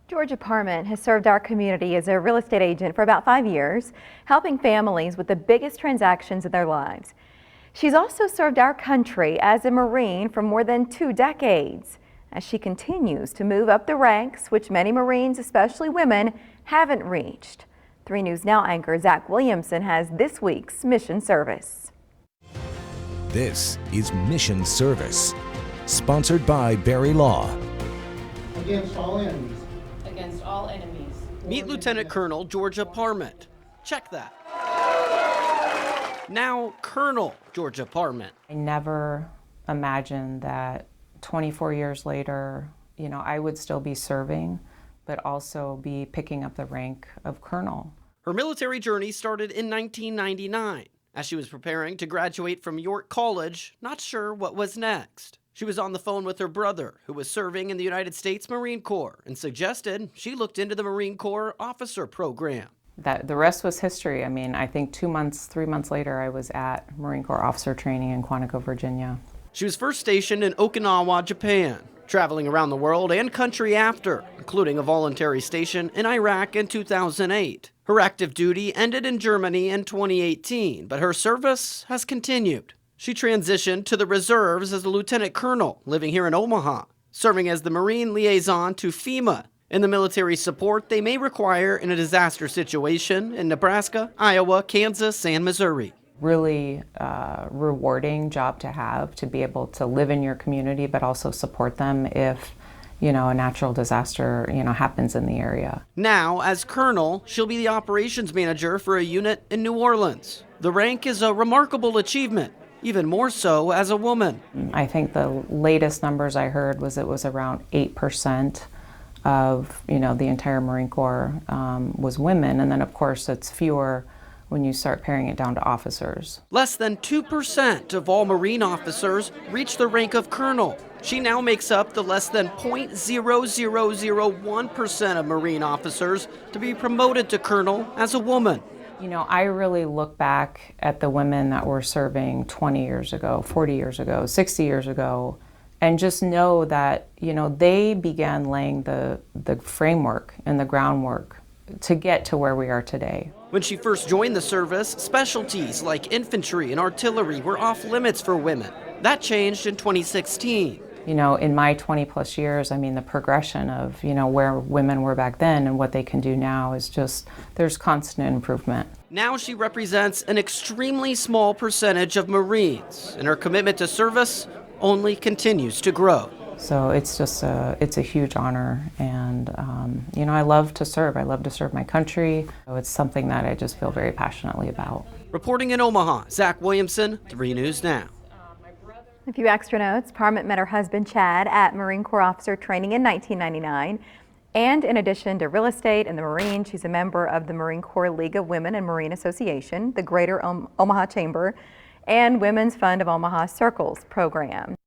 Georgia Parment has served our community as a real estate agent for about 5 years, helping families with the biggest transactions in their lives. She's also served our country as a Marine for more than 2 decades, as she continues to move up the ranks, which many Marines, especially women, haven't reached. 3 News Now anchor Zach Williamson has this week's Mission Service. This is Mission Service, sponsored by Barry Law. Against all enemies. Against all enemies. Meet Lieutenant Colonel Georgia Parment. Check that. Now Colonel Georgia Parment. I never imagined that 24 years later, I would still be serving, but also be picking up the rank of colonel. Her military journey started in 1999. As she was preparing to graduate from York College, not sure what was next. She was on the phone with her brother, who was serving in the United States Marine Corps, and suggested she looked into the Marine Corps officer program. The rest was history. I think 3 months later, I was at Marine Corps officer training in Quantico, Virginia. She was first stationed in Okinawa, Japan, traveling around the world and country after, including a voluntary station in Iraq in 2008. Her active duty ended in Germany in 2018, but her service has continued. She transitioned to the reserves as a lieutenant colonel, living here in Omaha, serving as the Marine liaison to FEMA in the military support they may require in a disaster situation in Nebraska, Iowa, Kansas, and Missouri. Really rewarding job to have, to be able to live in your community, but also support them if a natural disaster, happens in the area. Now, as colonel, she'll be the operations manager for a unit in New Orleans. The rank is a remarkable achievement, even more so as a woman. I think the latest numbers I heard was it was around 8% of, the entire Marine Corps was women. And then, of course, it's fewer when you start paring it down to officers. Less than 2% of all Marine officers reach the rank of colonel. She now makes up the less than 0.0001% of Marine officers to be promoted to colonel as a woman. I really look back at the women that were serving 20 years ago, 40 years ago, 60 years ago, and just know that, they began laying the framework and the groundwork to get to where we are today. When she first joined the service, specialties like infantry and artillery were off limits for women. That changed in 2016. In my 20 plus years, the progression of, where women were back then and what they can do now is just, there's constant improvement. Now she represents an extremely small percentage of Marines, and her commitment to service only continues to grow. So it's just it's a huge honor, and I love to serve. I love to serve my country. So it's something that I just feel very passionately about. Reporting in Omaha, Zach Williamson, 3 News Now. A few extra notes. Parment met her husband Chad at Marine Corps officer training in 1999. And in addition to real estate and the Marine, she's a member of the Marine Corps League of Women and Marine Association, the Greater Omaha Chamber, and Women's Fund of Omaha Circles program.